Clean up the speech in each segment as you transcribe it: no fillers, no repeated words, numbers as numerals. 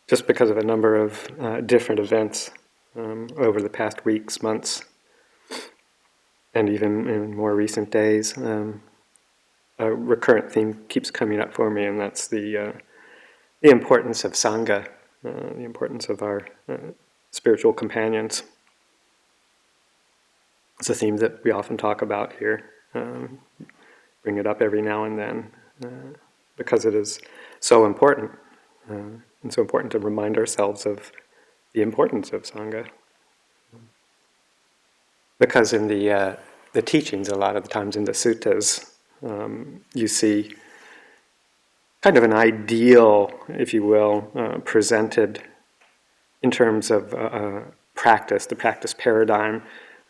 just because of a number of different events over the past weeks, months, and even in more recent days. A recurrent theme keeps coming up for me, and that's the importance of Sangha, the importance of our spiritual companions. It's a theme that we often talk about here, bring it up every now and then, because it is so important, and so important to remind ourselves of the importance of Sangha. Because in the teachings, a lot of the times in the suttas, you see kind of an ideal, if you will, presented in terms of practice, the practice paradigm.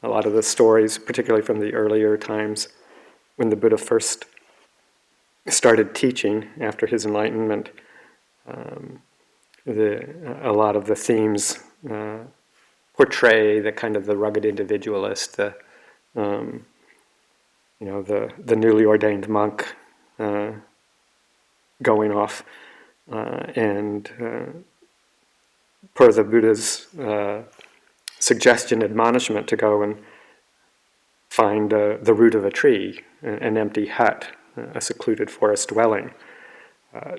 A lot of the stories, particularly from the earlier times when the Buddha first started teaching after his enlightenment, a lot of the themes portray the kind of the rugged individualist, the newly ordained monk going off and per the Buddha's suggestion, admonishment to go and find the root of a tree, an empty hut, a secluded forest dwelling,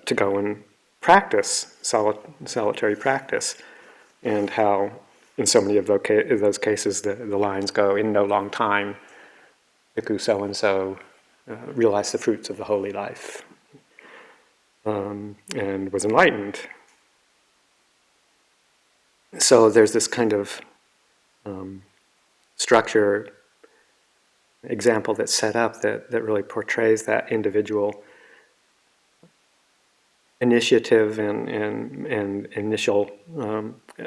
to go and practice solitary practice, and how in so many of those cases the lines go, in no long time, Bhikkhu so-and-so realized the fruits of the holy life and was enlightened. So there's this kind of structure, example that's set up that really portrays that individual initiative and initial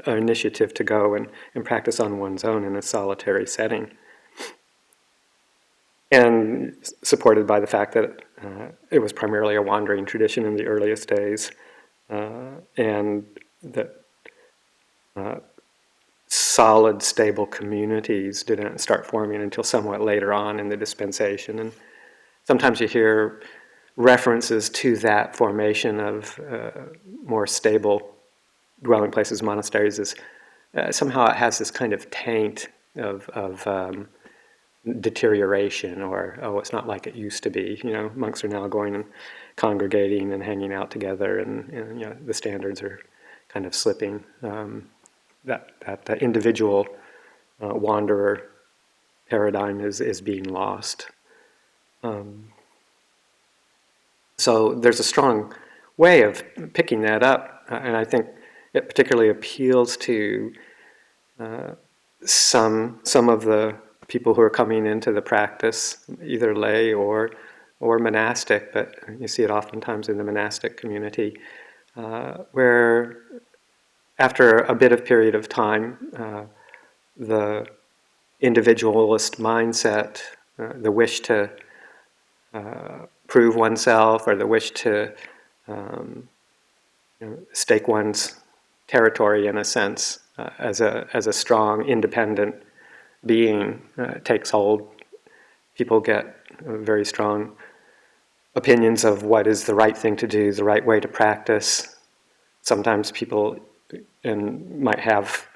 initiative to go and practice on one's own in a solitary setting. And supported by the fact that it was primarily a wandering tradition in the earliest days, and that solid, stable communities didn't start forming until somewhat later on in the dispensation. And sometimes you hear references to that formation of more stable dwelling places, monasteries, as somehow it has this kind of taint of deterioration, or, oh, it's not like it used to be. Monks are now going and congregating and hanging out together, and the standards are kind of slipping. That individual wanderer paradigm is being lost. So there's a strong way of picking that up, and I think it particularly appeals to some of the people who are coming into the practice, either lay or monastic, but you see it oftentimes in the monastic community, where after a bit of period of time, the individualist mindset, the wish to prove oneself, or the wish to stake one's territory in a sense, as a strong, independent being, takes hold. People get very strong opinions of what is the right thing to do, the right way to practice. Sometimes people might have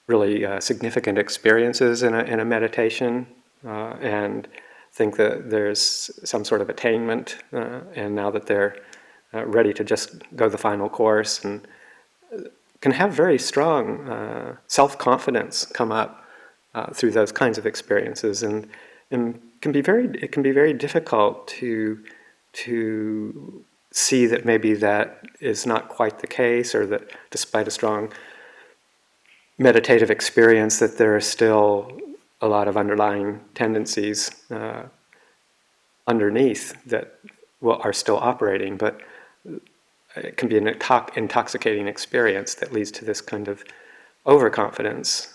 really significant experiences in a meditation and think that there's some sort of attainment, and now that they're ready to just go the final course, and can have very strong self-confidence come up through those kinds of experiences, and it can be very difficult to see that maybe that is not quite the case, or that despite a strong meditative experience, that there are still a lot of underlying tendencies underneath that are still operating, but it can be an intoxicating experience that leads to this kind of overconfidence,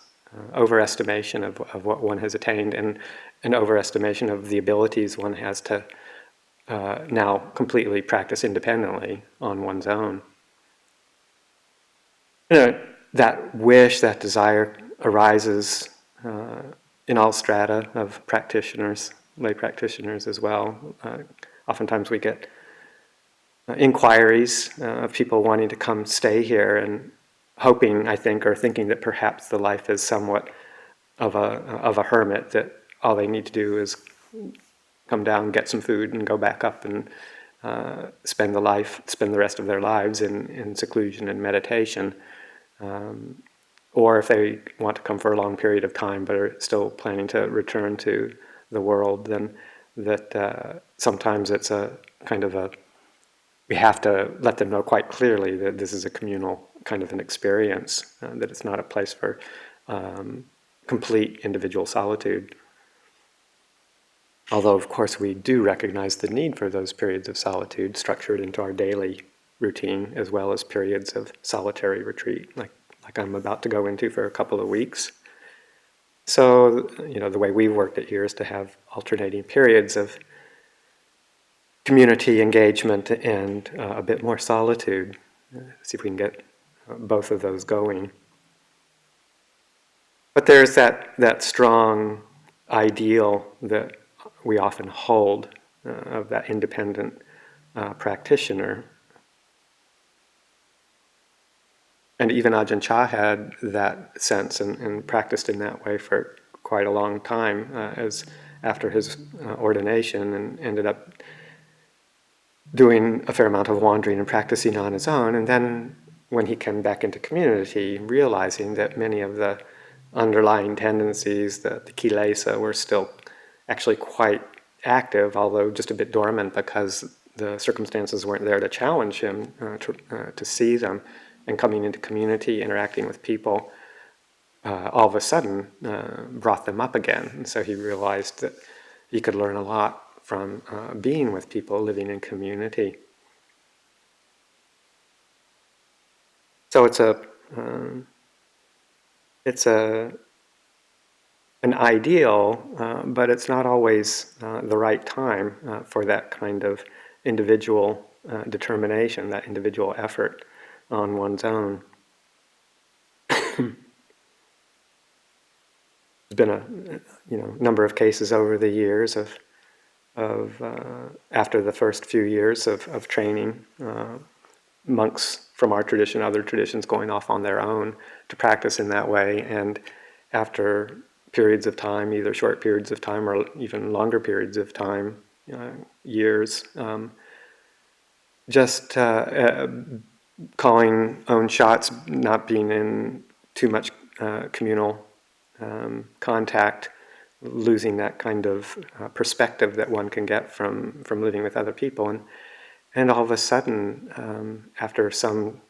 overestimation of what one has attained, and an overestimation of the abilities one has to now completely practice independently on one's own. That wish, that desire arises in all strata of practitioners, lay practitioners as well. Oftentimes we get inquiries of people wanting to come stay here and hoping, I think, or thinking that perhaps the life is somewhat of a hermit, that all they need to do is come down, get some food, and go back up and spend the rest of their lives in seclusion and meditation. Or if they want to come for a long period of time but are still planning to return to the world, then that sometimes it's a kind of a, we have to let them know quite clearly that this is a communal kind of an experience, that it's not a place for complete individual solitude. Although, of course, we do recognize the need for those periods of solitude structured into our daily routine, as well as periods of solitary retreat, like I'm about to go into for a couple of weeks. So, the way we've worked it here is to have alternating periods of community engagement and a bit more solitude. See if we can get both of those going. But there's that strong ideal that we often hold of that independent practitioner. And even Ajahn Chah had that sense and practiced in that way for quite a long time, as after his ordination, and ended up doing a fair amount of wandering and practicing on his own. And then when he came back into community, realizing that many of the underlying tendencies, the kilesa, were still actually quite active, although just a bit dormant because the circumstances weren't there to challenge him to see them. And coming into community, interacting with people, all of a sudden brought them up again. And so he realized that he could learn a lot from being with people, living in community. So it's an ideal, but it's not always the right time for that kind of individual determination, that individual effort on one's own. There's been a number of cases over the years of after the first few years of training, monks from our tradition, other traditions, going off on their own to practice in that way, and after periods of time, either short periods of time or even longer periods of time, years, just calling own shots, not being in too much communal contact, losing that kind of perspective that one can get from living with other people. And all of a sudden, after some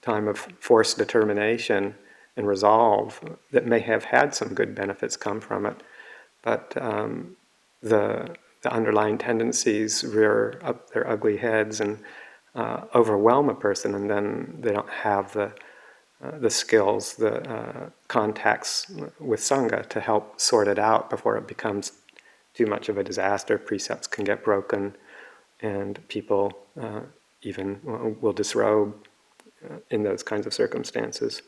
time of forced determination and resolve that may have had some good benefits come from it, but the underlying tendencies rear up their ugly heads and overwhelm a person, and then they don't have the skills, the contacts with Sangha to help sort it out before it becomes too much of a disaster. Precepts can get broken, and people even will disrobe in those kinds of circumstances.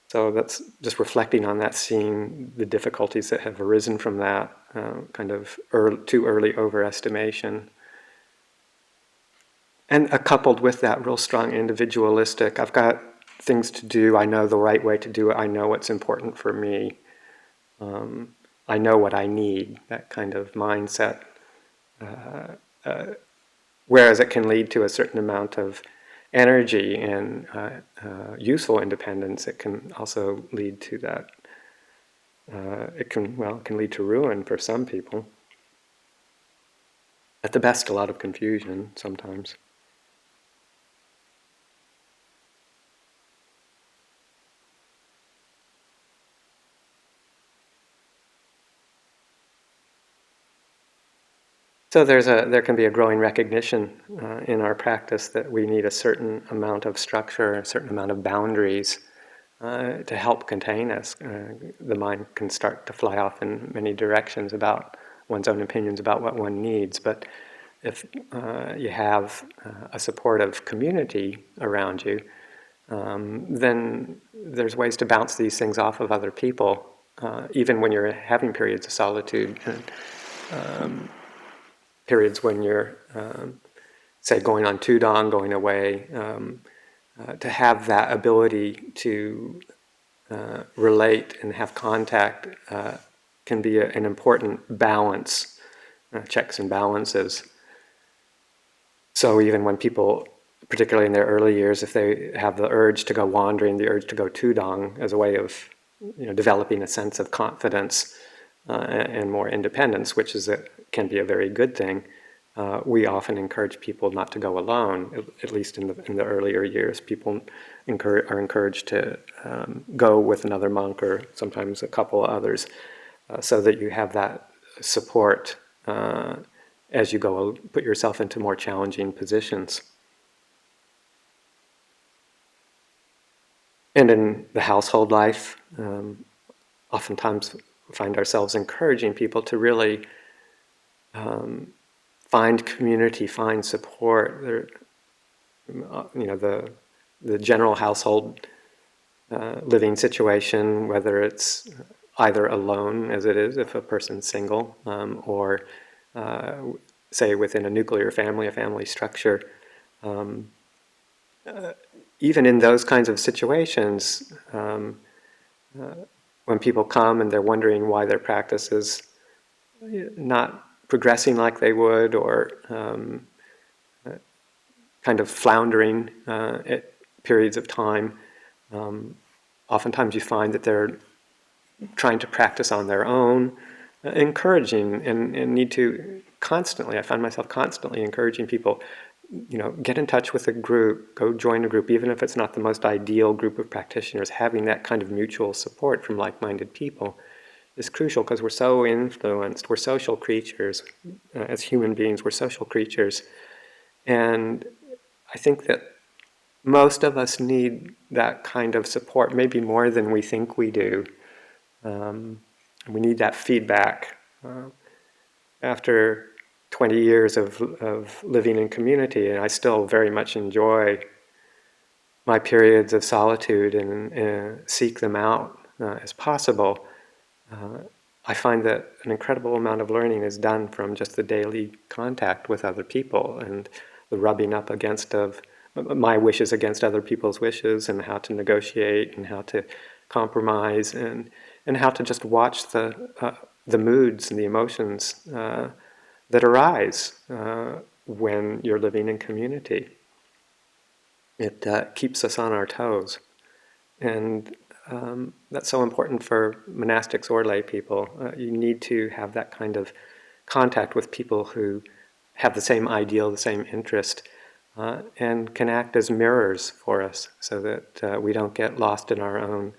So that's just reflecting on that, seeing the difficulties that have arisen from that kind of too early overestimation. And coupled with that real strong individualistic, I've got things to do, I know the right way to do it, I know what's important for me, I know what I need, that kind of mindset. Whereas it can lead to a certain amount of energy and useful independence, it can also lead to that. It can lead to ruin for some people. At the best, a lot of confusion sometimes. So there can be a growing recognition in our practice that we need a certain amount of structure, a certain amount of boundaries to help contain us. The mind can start to fly off in many directions about one's own opinions about what one needs, but if you have a supportive community around you, then there's ways to bounce these things off of other people, even when you're having periods of solitude and periods when you're say, going on tudong, going away, to have that ability to relate and have contact can be an important balance, checks and balances. So even when people, particularly in their early years, if they have the urge to go wandering, the urge to go tudong as a way of developing a sense of confidence and more independence, which can be a very good thing, we often encourage people not to go alone, at least in the earlier years. People are encouraged to go with another monk or sometimes a couple others, so that you have that support as you go put yourself into more challenging positions. And in the household life, oftentimes find ourselves encouraging people to really find community, find support. The general household living situation, whether it's either alone, as it is if a person's single, or say within a nuclear family, a family structure. Even in those kinds of situations, when people come and they're wondering why their practice is not progressing like they would, or kind of floundering at periods of time, oftentimes you find that they're trying to practice on their own, encouraging and need to constantly, I find myself constantly encouraging people, get in touch with a group, go join a group, even if it's not the most ideal group of practitioners. Having that kind of mutual support from like-minded people is crucial, because we're so influenced. We're social creatures. As human beings, we're social creatures. And I think that most of us need that kind of support, maybe more than we think we do. We need that feedback. After 20 years of living in community, and I still very much enjoy my periods of solitude and seek them out as possible, I find that an incredible amount of learning is done from just the daily contact with other people and the rubbing up against of my wishes against other people's wishes, and how to negotiate and how to compromise, and how to just watch the moods and the emotions that arise when you're living in community. It keeps us on our toes. And that's so important for monastics or lay people. You need to have that kind of contact with people who have the same ideal, the same interest, and can act as mirrors for us, so that we don't get lost in our own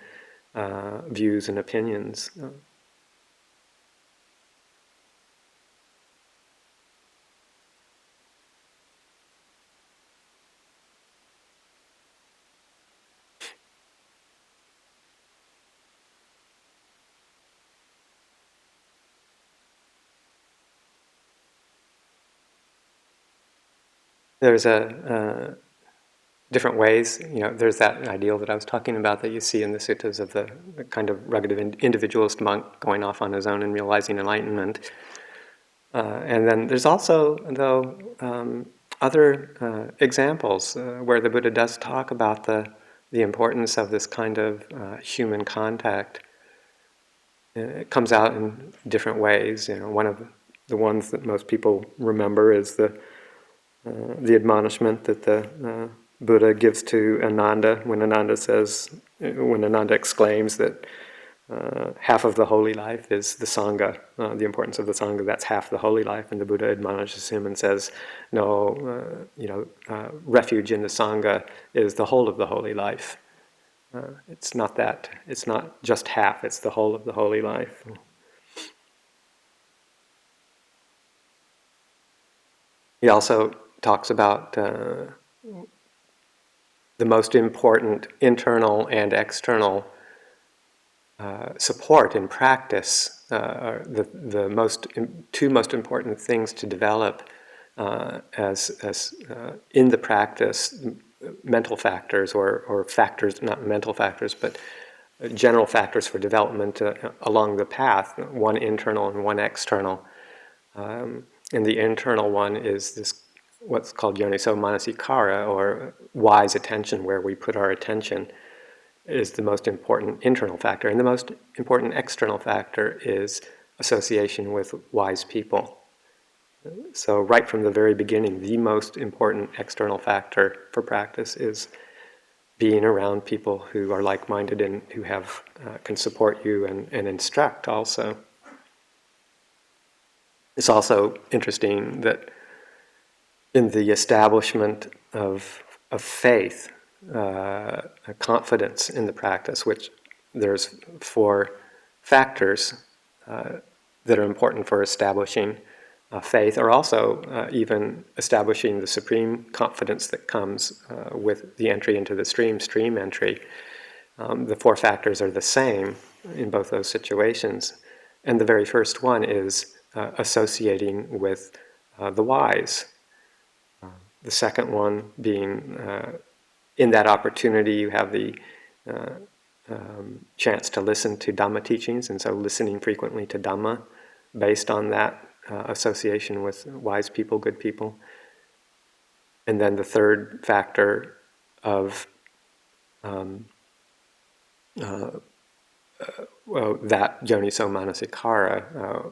views and opinions. There's different ways. There's that ideal that I was talking about that you see in the suttas of the kind of rugged individualist monk going off on his own and realizing enlightenment. And then there's also, though, other examples where the Buddha does talk about the importance of this kind of human contact. It comes out in different ways. One of the ones that most people remember is the admonishment that the Buddha gives to Ananda when Ananda exclaims that half of the holy life is the Sangha, the importance of the Sangha, that's half the holy life. And the Buddha admonishes him and says, no, refuge in the Sangha is the whole of the holy life. It's not just half, it's the whole of the holy life. He also talks about the most important internal and external support in practice, are two most important things to develop as in the practice, mental factors or factors, not mental factors, but general factors for development along the path, one internal and one external. And the internal one is this what's called yoniso manasikara, or wise attention, where we put our attention, is the most important internal factor. And the most important external factor is association with wise people. So right from the very beginning, the most important external factor for practice is being around people who are like-minded and who have can support you and instruct also. It's also interesting that in the establishment of faith, a confidence in the practice, which there's 4 factors that are important for establishing faith, or also even establishing the supreme confidence that comes with the entry into the stream entry. The 4 factors are the same in both those situations. And the very first one is associating with the wise. The second one being in that opportunity you have the chance to listen to Dhamma teachings, and so listening frequently to Dhamma based on that association with wise people, good people. And then the third factor of that yoniso manasikara,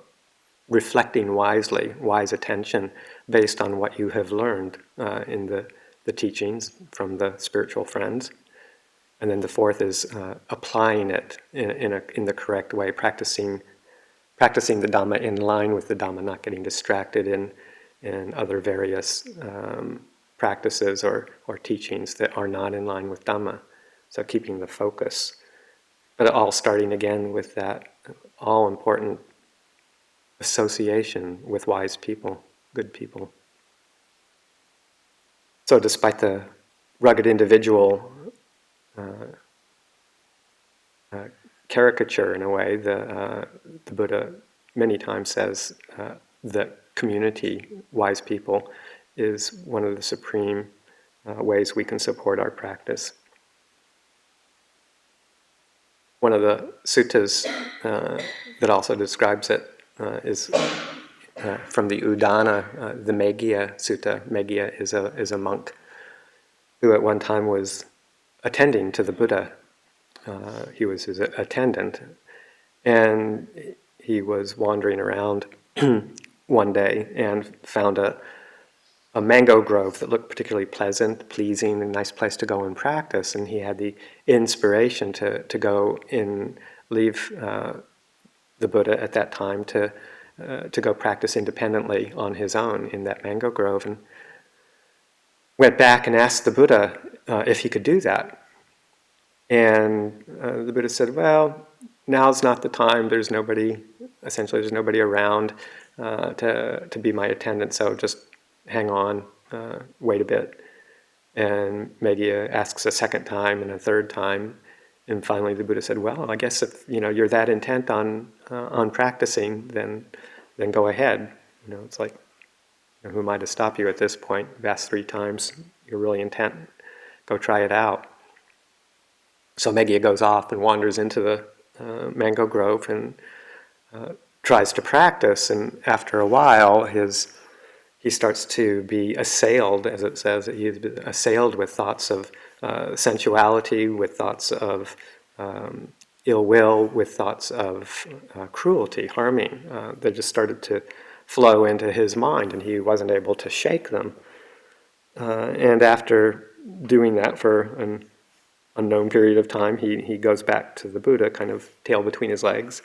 reflecting wisely, wise attention based on what you have learned in the teachings from the spiritual friends. And then the fourth is applying it in the correct way, practicing the Dhamma in line with the Dhamma, not getting distracted in other various practices or teachings that are not in line with Dhamma. So keeping the focus. But all starting again with that all-important association with wise people, good people. So despite the rugged individual caricature, in a way, the Buddha many times says that community, wise people, is one of the supreme ways we can support our practice. One of the suttas that also describes it is from the Udana, the Meghiya Sutta. Meghiya is a monk who at one time was attending to the Buddha. He was his attendant, and he was wandering around one day and found a mango grove that looked particularly pleasant, pleasing, a nice place to go and practice. And he had the inspiration to go and leave the Buddha at that time to go practice independently on his own in that mango grove, and went back and asked the Buddha if he could do that. And the Buddha said, well, now's not the time. There's nobody around to be my attendant, so just hang on, wait a bit. And Meghiya asks a second time and a third time, and finally the Buddha said, well, I guess if you're that intent on practicing, then go ahead. It's like, who am I to stop you at this point? You've asked 3 times, you're really intent, go try it out. So Meghiya goes off and wanders into the mango grove and tries to practice, and after a while he starts to be assailed, as it says, he's assailed with thoughts of sensuality, with thoughts of ill will, with thoughts of cruelty, harming. They just started to flow into his mind, and he wasn't able to shake them. And after doing that for an unknown period of time, he goes back to the Buddha, kind of tail between his legs,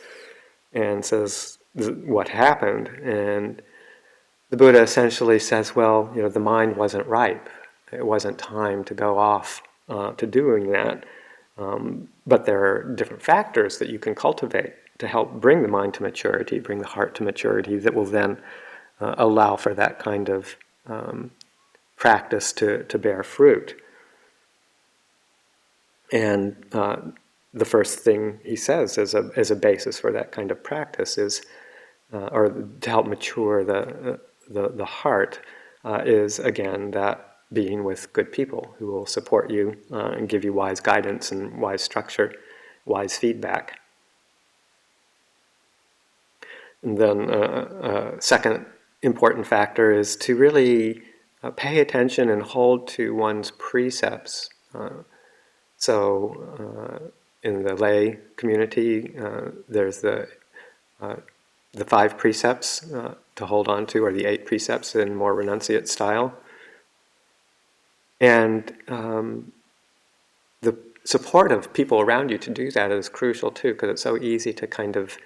and says, what happened? And the Buddha essentially says, well, the mind wasn't ripe. It wasn't time to go off to doing that. But there are different factors that you can cultivate to help bring the mind to maturity, bring the heart to maturity, that will then allow for that kind of practice to bear fruit. And the first thing he says as a basis for that kind of practice is, or to help mature the heart, is again that being with good people who will support you and give you wise guidance and wise structure, wise feedback. And then a second important factor is to really pay attention and hold to one's precepts. In the lay community, there's the 5 precepts to hold on to, or the 8 precepts in more renunciate style. And the support of people around you to do that is crucial too, because it's so easy to kind of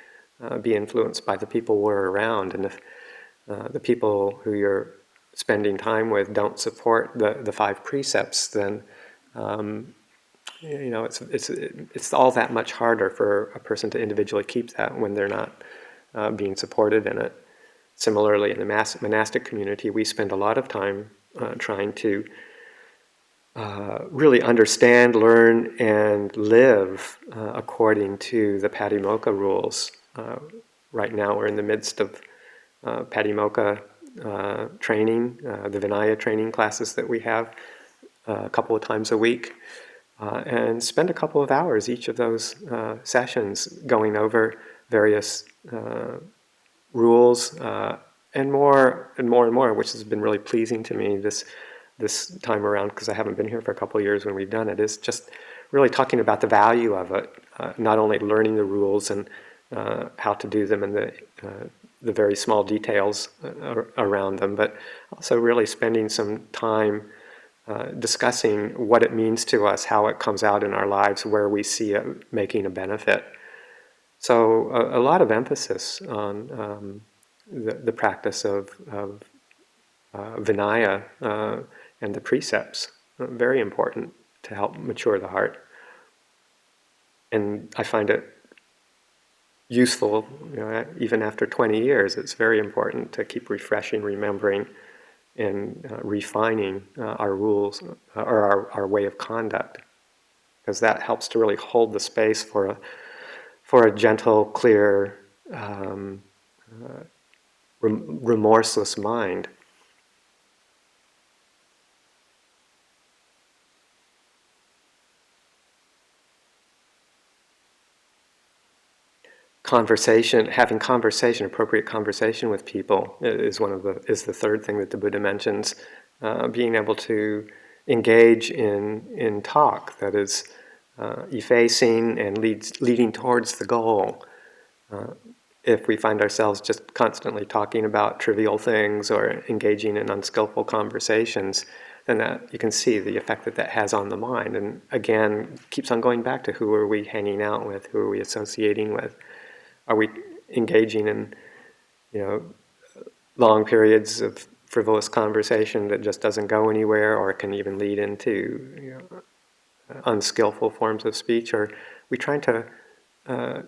be influenced by the people we're around. And if the people who you're spending time with don't support the 5 precepts, then it's all that much harder for a person to individually keep that when they're not being supported in it. Similarly, in the monastic community, we spend a lot of time trying to really understand, learn, and live according to the Patimokkha rules. Right now, we're in the midst of Patimokkha training, the Vinaya training classes that we have a couple of times a week, and spend a couple of hours each of those sessions going over various rules and more and more and more, which has been really pleasing to me this time around, because I haven't been here for a couple of years when we've done it, is just really talking about the value of it, not only learning the rules and how to do them and the very small details around them, but also really spending some time discussing what it means to us, how it comes out in our lives, where we see it making a benefit. So a lot of emphasis on the practice of Vinaya and the precepts, very important to help mature the heart. And I find it useful, even after 20 years, it's very important to keep refreshing, remembering, and refining our rules or our way of conduct, because that helps to really hold the space for a gentle, clear, remorseless mind. Having appropriate conversation with people is the third thing that the Buddha mentions. Being able to engage in talk that is effacing and leading towards the goal. If we find ourselves just constantly talking about trivial things or engaging in unskillful conversations, then you can see the effect that has on the mind. And again, keeps on going back to who are we hanging out with, who are we associating with. Are we engaging in, long periods of frivolous conversation that just doesn't go anywhere, or can even lead into unskillful forms of speech? Or are we trying to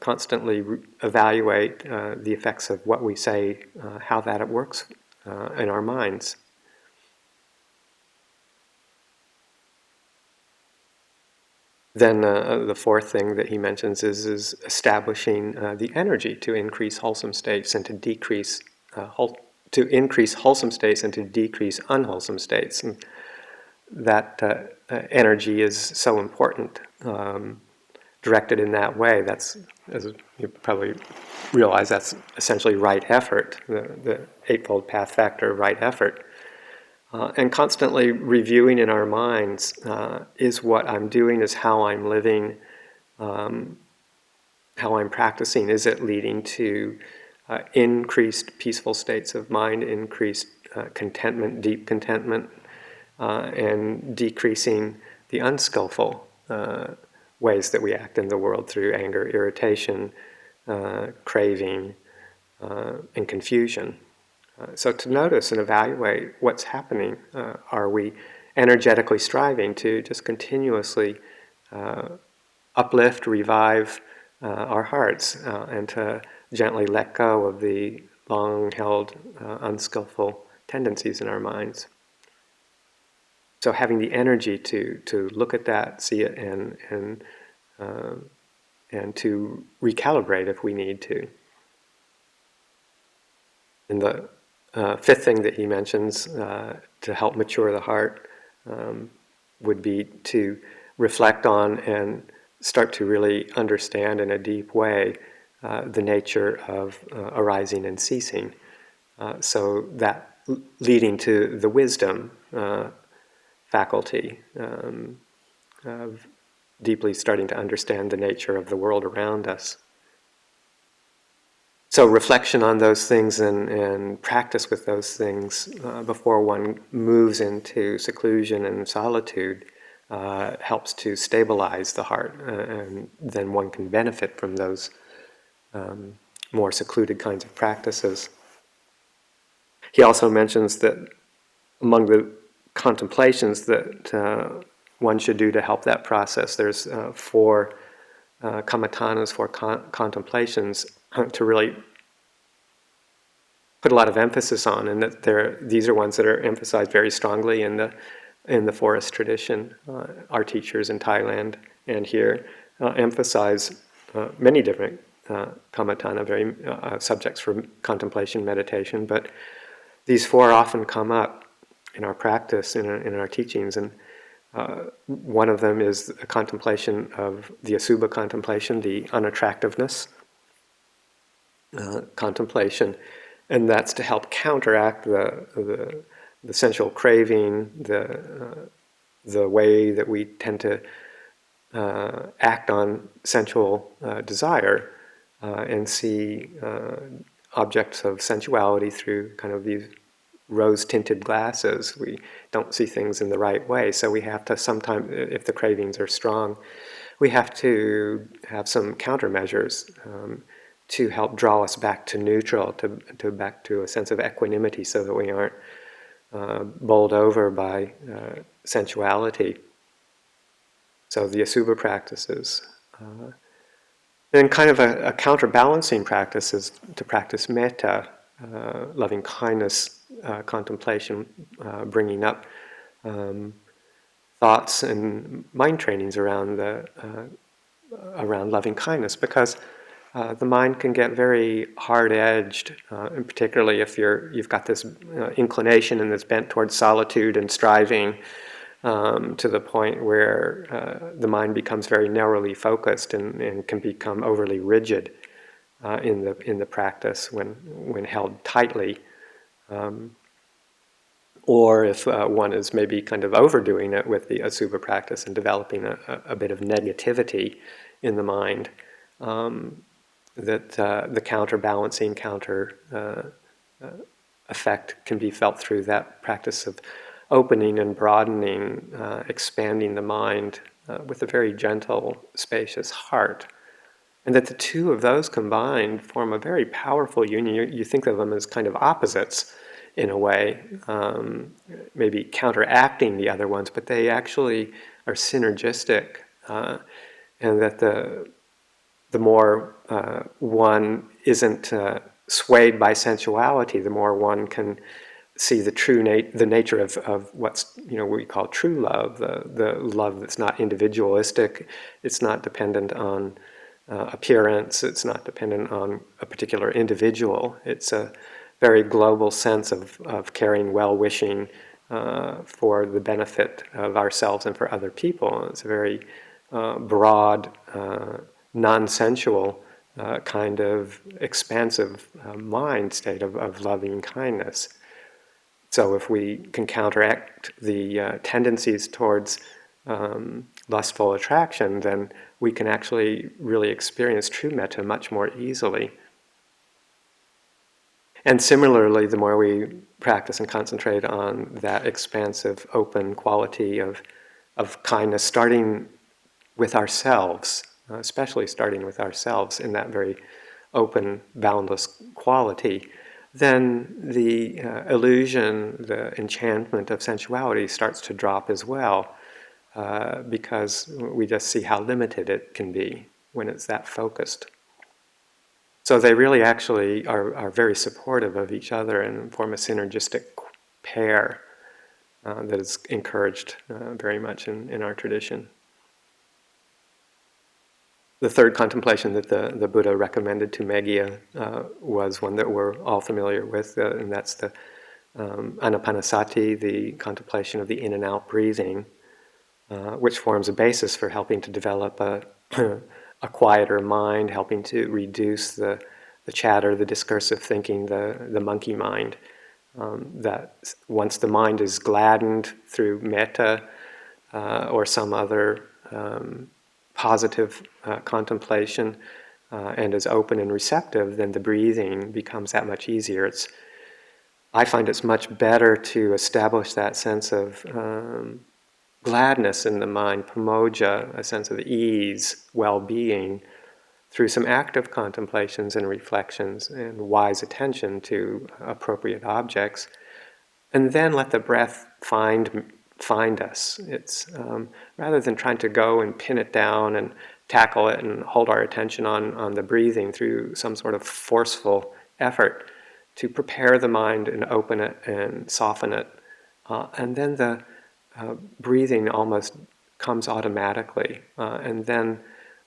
constantly evaluate the effects of what we say, how that it works in our minds? Then the fourth thing that he mentions is establishing the energy to increase wholesome states and to decrease increase wholesome states and to decrease unwholesome states. And that energy is so important. Directed in that way, that's, as you probably realize, that's essentially right effort, the Eightfold Path factor of right effort. And constantly reviewing in our minds, is what I'm doing, is how I'm living, how I'm practicing, is it leading to increased peaceful states of mind, increased contentment, deep contentment, and decreasing the unskillful ways that we act in the world through anger, irritation, craving, and confusion. So to notice and evaluate what's happening. Are we energetically striving to just continuously uplift, revive our hearts, and to gently let go of the long-held, unskillful tendencies in our minds? So having the energy to look at that, see it, and to recalibrate if we need to. And the fifth thing that he mentions to help mature the heart would be to reflect on and start to really understand in a deep way the nature of arising and ceasing. So that leading to the wisdom faculty of deeply starting to understand the nature of the world around us. So reflection on those things and practice with those things before one moves into seclusion and solitude helps to stabilize the heart, and then one can benefit from those more secluded kinds of practices. He also mentions that among the contemplations that one should do to help that process, there's four kamatanas, four contemplations to really put a lot of emphasis on, and that these are ones that are emphasized very strongly in the forest tradition. Our teachers in Thailand and here emphasize many different kamatana, very subjects for contemplation, meditation, but these four often come up in our practice, in our teachings, and one of them is a contemplation of the asuba contemplation, the unattractiveness contemplation, and that's to help counteract the sensual craving, the way that we tend to act on sensual desire and see objects of sensuality through kind of these rose-tinted glasses. We don't see things in the right way, so we have to sometimes, if the cravings are strong, we have to have some countermeasures to help draw us back to neutral, to back to a sense of equanimity, so that we aren't bowled over by sensuality. So the asuba practices. Then kind of a counterbalancing practice is to practice metta, loving kindness, contemplation, bringing up thoughts and mind trainings around loving kindness, because the mind can get very hard-edged, and particularly if you've got this inclination and it's bent towards solitude and striving, to the point where the mind becomes very narrowly focused and can become overly rigid in the practice when held tightly. Or if one is maybe kind of overdoing it with the asuba practice and developing a bit of negativity in the mind, that the counterbalancing effect can be felt through that practice of opening and broadening, expanding the mind with a very gentle, spacious heart. And that the two of those combined form a very powerful union. You think of them as kind of opposites in a way, maybe counteracting the other ones, but they actually are synergistic, and that the more one isn't swayed by sensuality, the more one can see the nature of what's what we call true love, the love that's not individualistic, it's not dependent on appearance, it's not dependent on a particular individual. It's a very global sense of caring, well-wishing for the benefit of ourselves and for other people. It's a very broad, non-sensual kind of expansive mind state of loving kindness. So if we can counteract the tendencies towards lustful attraction, then we can actually really experience true metta much more easily. And similarly, the more we practice and concentrate on that expansive, open quality of kindness, starting with ourselves, especially starting with ourselves in that very open, boundless quality, then the illusion, the enchantment of sensuality starts to drop as well, because we just see how limited it can be when it's that focused. So they really actually are very supportive of each other and form a synergistic pair that is encouraged very much in our tradition. The third contemplation that the Buddha recommended to Meggyya was one that we're all familiar with, and that's the anapanasati, the contemplation of the in and out breathing, which forms a basis for helping to develop a quieter mind, helping to reduce the chatter, the discursive thinking, the monkey mind, that once the mind is gladdened through metta or some other positive contemplation and is open and receptive, then the breathing becomes that much easier. I find it's much better to establish that sense of gladness in the mind, pramoja, a sense of ease, well-being, through some active contemplations and reflections and wise attention to appropriate objects, and then let the breath find us. It's rather than trying to go and pin it down and tackle it and hold our attention on the breathing through some sort of forceful effort, to prepare the mind and open it and soften it. And then the breathing almost comes automatically. And then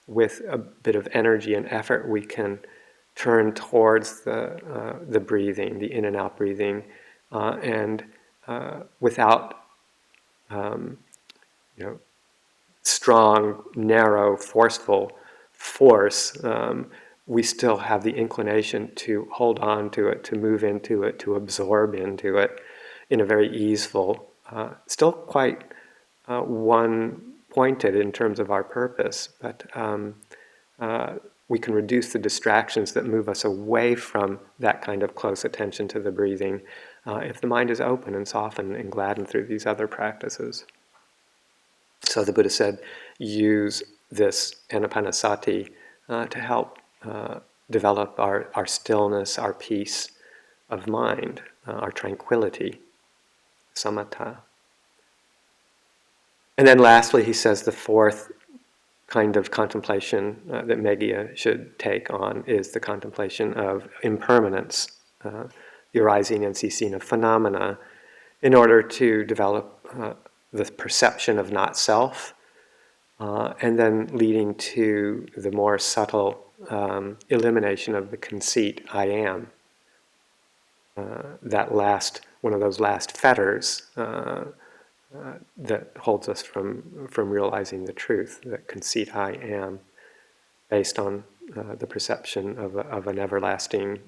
with a bit of energy and effort, we can turn towards the breathing, the in and out breathing, and without you know, strong, narrow, forceful force, we still have the inclination to hold on to it, to move into it, to absorb into it in a very easeful, still quite one-pointed in terms of our purpose, but we can reduce the distractions that move us away from that kind of close attention to the breathing if the mind is open and softened and gladdened through these other practices. So the Buddha said, use this anapanasati to help develop our stillness, our peace of mind, our tranquility, samatha. And then lastly, he says the fourth kind of contemplation that Meghiya should take on is the contemplation of impermanence, the arising and ceasing of phenomena, in order to develop the perception of not self, and then leading to the more subtle elimination of the conceit, I am. One of those last fetters that holds us from realizing the truth, that conceit, I am, based on the perception of an everlasting,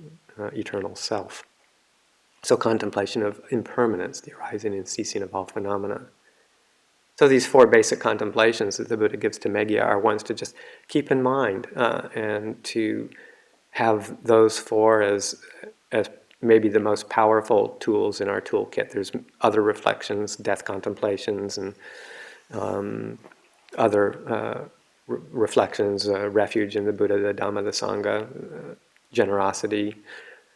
eternal self. So contemplation of impermanence, the arising and ceasing of all phenomena. So these four basic contemplations that the Buddha gives to Meghiya are ones to just keep in mind and to have those four as maybe the most powerful tools in our toolkit. There's other reflections, death contemplations, and other reflections, refuge in the Buddha, the Dhamma, the Sangha, generosity,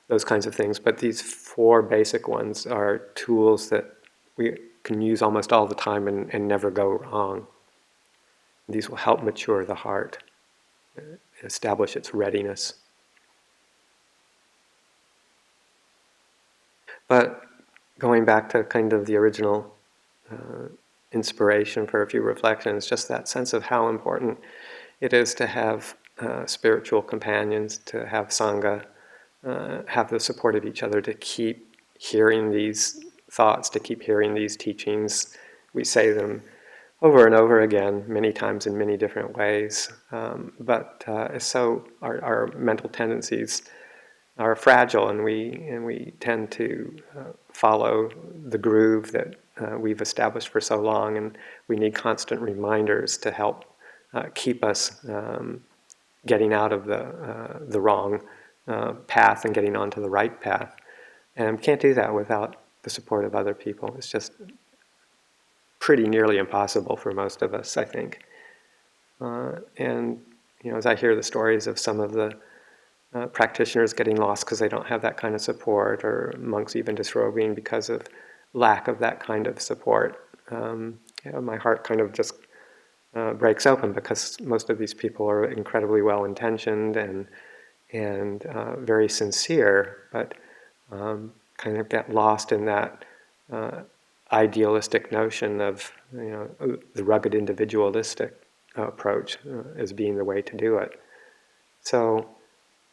those kinds of things. But these four basic ones are tools that we can use almost all the time and never go wrong. These will help mature the heart, establish its readiness. But going back to kind of the original inspiration for a few reflections, just that sense of how important it is to have spiritual companions, to have Sangha, have the support of each other, to keep hearing these thoughts, to keep hearing these teachings. We say them over and over again, many times in many different ways. But so our mental tendencies are fragile, and we tend to follow the groove that we've established for so long, and we need constant reminders to help keep us getting out of the wrong path and getting onto the right path. And we can't do that without the support of other people. It's just pretty nearly impossible for most of us, I think. And as I hear the stories of some of the practitioners getting lost because they don't have that kind of support, or monks even disrobing because of lack of that kind of support, my heart kind of just breaks open, because most of these people are incredibly well-intentioned and very sincere, but kind of get lost in that idealistic notion of the rugged individualistic approach as being the way to do it. So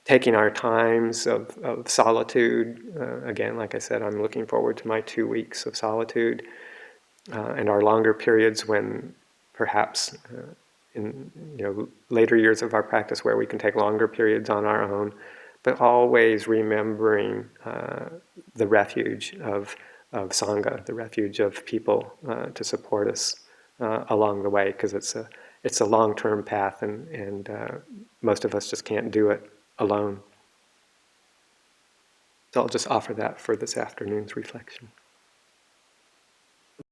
taking our times of solitude, again, like I said, I'm looking forward to my 2 weeks of solitude, and our longer periods when perhaps in later years of our practice where we can take longer periods on our own, but always remembering the refuge of Sangha, the refuge of people to support us along the way, because it's a long-term path, and most of us just can't do it alone. So I'll just offer that for this afternoon's reflection.